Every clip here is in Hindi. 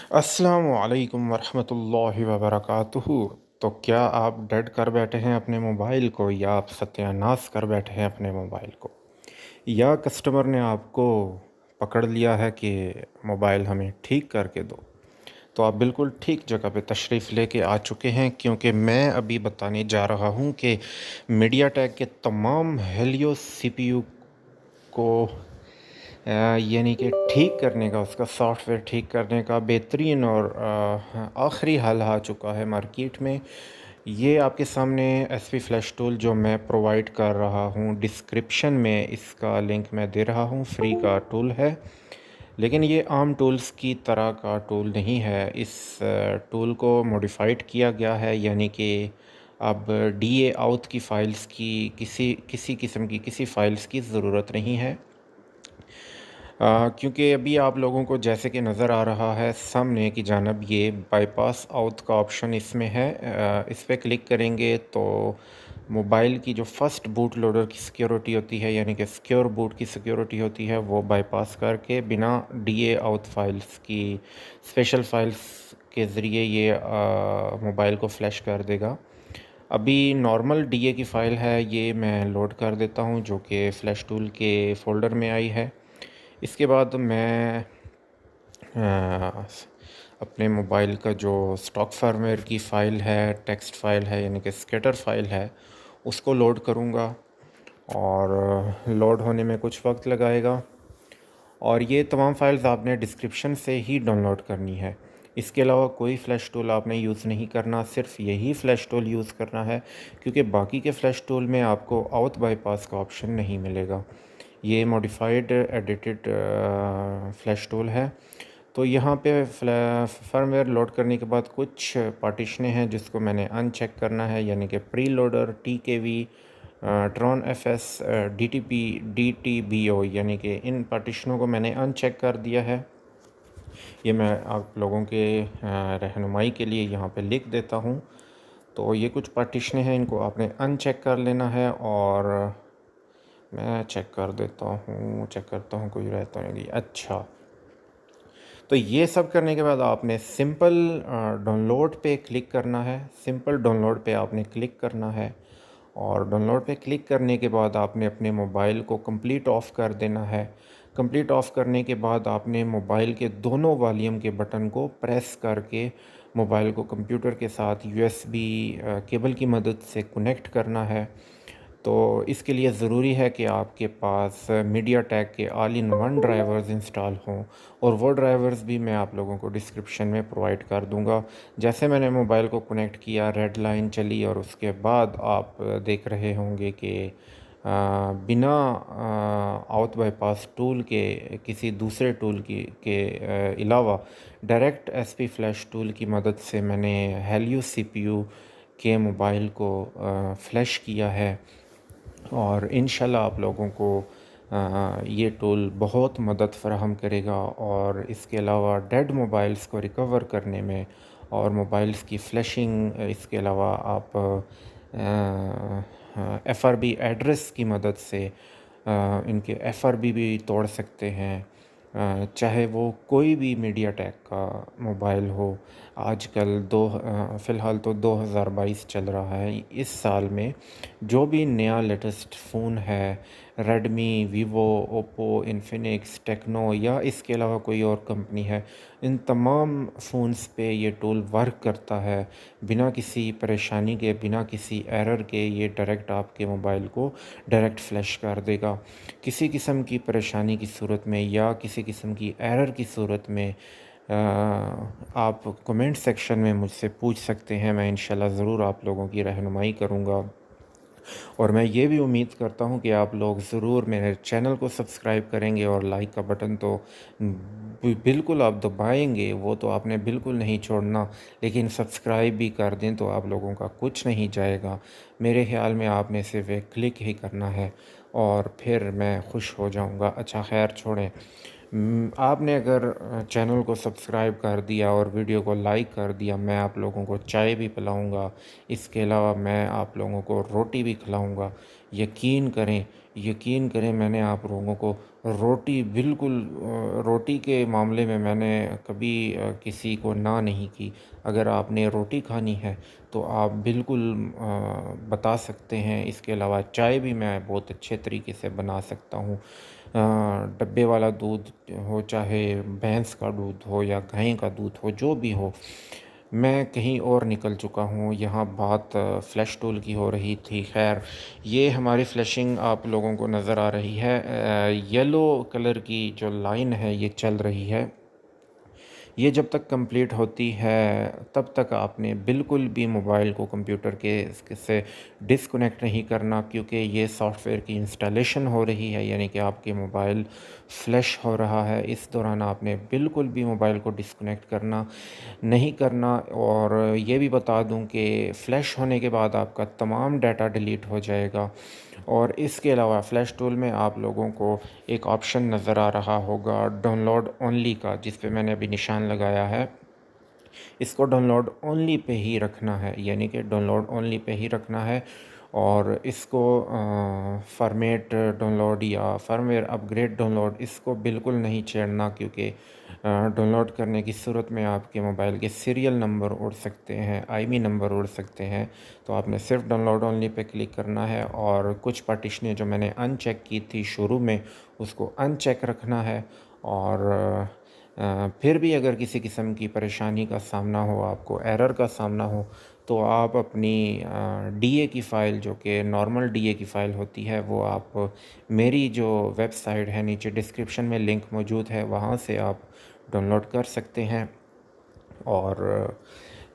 अस्सलामु अलैकुम वरहमतुल्लाहि वबरकातुहू। तो क्या आप डेड कर बैठे हैं अपने मोबाइल को, या आप सत्यानाश कर बैठे हैं अपने मोबाइल को, या कस्टमर ने आपको पकड़ लिया है कि मोबाइल हमें ठीक करके दो? तो आप बिल्कुल ठीक जगह पे तशरीफ़ लेके आ चुके हैं, क्योंकि मैं अभी बताने जा रहा हूँ कि मीडियाटेक के तमाम हेलियो सीपीयू को यानी कि ठीक करने का, उसका सॉफ्टवेयर ठीक करने का बेहतरीन और आखिरी हल आ चुका है मार्केट में। ये आपके सामने एसपी फ्लैश टूल जो मैं प्रोवाइड कर रहा हूँ, डिस्क्रिप्शन में इसका लिंक मैं दे रहा हूँ, फ्री का टूल है। लेकिन ये आम टूल्स की तरह का टूल नहीं है। इस टूल को मॉडिफाइड किया गया है, यानी कि अब डीए आउट की फ़ाइल्स की किसी किसी किस्म की किसी फ़ाइल्स की ज़रूरत नहीं है। क्योंकि अभी आप लोगों को जैसे कि नज़र आ रहा है सामने की जानब, ये बाईपास आउट का ऑप्शन इसमें है। इस पे क्लिक करेंगे तो मोबाइल की जो फर्स्ट बूट लोडर की सिक्योरिटी होती है, यानी कि सिक्योर बूट की सिक्योरिटी होती है, वो बाईपास करके बिना डीए आउट फाइल्स की स्पेशल फाइल्स के ज़रिए ये मोबाइल को फ्लैश कर देगा। अभी नॉर्मल डीए की फ़ाइल है, ये मैं लोड कर देता हूँ, जो कि फ़्लैश टूल के फ़ोल्डर में आई है। इसके बाद मैं अपने मोबाइल का जो स्टॉक फर्मवेयर की फ़ाइल है, टेक्स्ट फ़ाइल है, यानी कि स्केटर फ़ाइल है, उसको लोड करूँगा। और लोड होने में कुछ वक्त लगाएगा। और ये तमाम फ़ाइल्स आपने डिस्क्रिप्शन से ही डाउनलोड करनी है। इसके अलावा कोई फ़्लैश टूल आपने यूज़ नहीं करना, सिर्फ यही फ़्लैश टूल यूज़ करना है, क्योंकि बाकी के फ़्लैश टूल में आपको आउट बाईपास का ऑप्शन नहीं मिलेगा। ये मॉडिफाइड एडिटेड फ़्लैश टूल है। तो यहाँ पे फर्मवेयर लोड करने के बाद कुछ पार्टीशनें हैं जिसको मैंने अनचेक करना है, यानी कि pre loader, TKV, tron FS, DTP, DTBO, यानी कि इन पार्टीशनों को मैंने अनचेक कर दिया है। ये मैं आप लोगों के रहनुमाई के लिए यहाँ पे लिख देता हूँ। तो ये कुछ पार्टीशनें हैं, इनको आपने अनचेक कर लेना है। और मैं चेक कर देता हूँ, चेक करता हूँ कोई रहता नहीं। अच्छा, तो ये सब करने के बाद आपने सिंपल डाउनलोड पे क्लिक करना है। सिंपल डाउनलोड पे आपने क्लिक करना है, और डाउनलोड पे क्लिक करने के बाद आपने अपने मोबाइल को कंप्लीट ऑफ़ कर देना है। कंप्लीट ऑफ़ करने के बाद आपने मोबाइल के दोनों वॉल्यूम के बटन को प्रेस करके मोबाइल को कंप्यूटर के साथ यूएसबी केबल की मदद से कनेक्ट करना है। तो इसके लिए ज़रूरी है कि आपके पास मीडियाटेक के all in one drivers install हों, और वो ड्राइवर्स भी मैं आप लोगों को डिस्क्रिप्शन में प्रोवाइड कर दूंगा। जैसे मैंने मोबाइल को कनेक्ट किया, रेड लाइन चली, और उसके बाद आप देख रहे होंगे कि बिना आउट बाईपास टूल के, किसी दूसरे टूल के अलावा डायरेक्ट एसपी फ्लैश टूल की मदद से मैंने हेलियो सीपीयू के मोबाइल को फ्लैश किया है। और इंशाल्लाह आप लोगों को ये टूल बहुत मदद फ़राहम करेगा। और इसके अलावा डेड मोबाइल्स को रिकवर करने में, और मोबाइल्स की फ्लैशिंग, इसके अलावा आप एफआरबी एड्रेस की मदद से इनके एफआरबी भी तोड़ सकते हैं। चाहे वो कोई भी मीडियाटेक का मोबाइल हो। आजकल फ़िलहाल तो 2022 चल रहा है। इस साल में जो भी नया लेटेस्ट फ़ोन है, Redmi, Vivo, Oppo, Infinix, Tecno, या इसके अलावा कोई और कंपनी है, इन तमाम फ़ोन्स पे ये टूल वर्क करता है। बिना किसी परेशानी के, बिना किसी एरर के, ये डायरेक्ट आपके मोबाइल को डायरेक्ट फ्लैश कर देगा। किसी किस्म की परेशानी की सूरत में, या किसी किस्म की एरर की सूरत में आप कमेंट सेक्शन में मुझसे पूछ सकते हैं। मैं इंशाल्लाह ज़रूर आप लोगों की रहनुमाई करूँगा। और मैं ये भी उम्मीद करता हूँ कि आप लोग ज़रूर मेरे चैनल को सब्सक्राइब करेंगे, और लाइक का बटन तो बिल्कुल आप दबाएंगे, वो तो आपने बिल्कुल नहीं छोड़ना। लेकिन सब्सक्राइब भी कर दें तो आप लोगों का कुछ नहीं जाएगा। मेरे ख्याल में आपने सिर्फ एक क्लिक ही करना है, और फिर मैं खुश हो जाऊँगा। अच्छा, खैर छोड़ें। आपने अगर चैनल को सब्सक्राइब कर दिया और वीडियो को लाइक कर दिया, मैं आप लोगों को चाय भी पिलाऊंगा। इसके अलावा मैं आप लोगों को रोटी भी खिलाऊंगा। यकीन करें, यकीन करें, मैंने आप लोगों को रोटी बिल्कुल रोटी के मामले में मैंने कभी किसी को ना नहीं की। अगर आपने रोटी खानी है तो आप बिल्कुल बता सकते हैं। इसके अलावा चाय भी मैं बहुत अच्छे तरीके से बना सकता हूँ। डब्बे वाला दूध हो, चाहे भैंस का दूध हो या गाय का दूध हो, जो भी हो। मैं कहीं और निकल चुका हूँ, यहाँ बात फ़्लैश टूल की हो रही थी। खैर, ये हमारी फ्लैशिंग आप लोगों को नज़र आ रही है। येलो कलर की जो लाइन है ये चल रही है। ये जब तक कंप्लीट होती है तब तक आपने बिल्कुल भी मोबाइल को कंप्यूटर के से डिस्कनेक्ट नहीं करना, क्योंकि ये सॉफ्टवेयर की इंस्टॉलेशन हो रही है, यानी कि आपके मोबाइल फ्लैश हो रहा है। इस दौरान आपने बिल्कुल भी मोबाइल को डिस्कनेक्ट करना नहीं करना। और ये भी बता दूं कि फ़्लैश होने के बाद आपका तमाम डाटा डिलीट हो जाएगा। और इसके अलावा फ़्लैश टूल में आप लोगों को एक ऑप्शन नज़र आ रहा होगा डाउनलोड ओनली का, जिस पे मैंने अभी निशान लगाया है। इसको डाउनलोड ओनली पे ही रखना है, यानी कि डाउनलोड ओनली पे ही रखना है। और इसको फॉर्मेट डाउनलोड या फर्मवेयर अपग्रेड डाउनलोड इसको बिल्कुल नहीं छेड़ना, क्योंकि डाउनलोड करने की सूरत में आपके मोबाइल के सीरियल नंबर उड़ सकते हैं, आईमी नंबर उड़ सकते हैं। तो आपने सिर्फ डाउनलोड ओनली पे क्लिक करना है। और कुछ पार्टीशनें जो मैंने अनचेक की थी शुरू में, उसको अनचेक रखना है। और फिर भी अगर किसी किस्म की परेशानी का सामना हो, आपको एरर का सामना हो, तो आप अपनी डीए की फ़ाइल, जो कि नॉर्मल डीए की फ़ाइल होती है, वो आप मेरी जो वेबसाइट है, नीचे डिस्क्रिप्शन में लिंक मौजूद है, वहाँ से आप डाउनलोड कर सकते हैं। और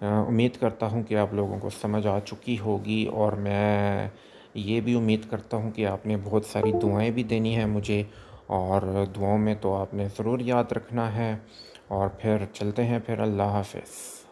उम्मीद करता हूँ कि आप लोगों को समझ आ चुकी होगी। और मैं ये भी उम्मीद करता हूँ कि आपने बहुत सारी दुआएं भी देनी हैं मुझे, और दुआओं में तो आपने ज़रूर याद रखना है। और फिर चलते हैं, फिर अल्लाह हाफ़िज़।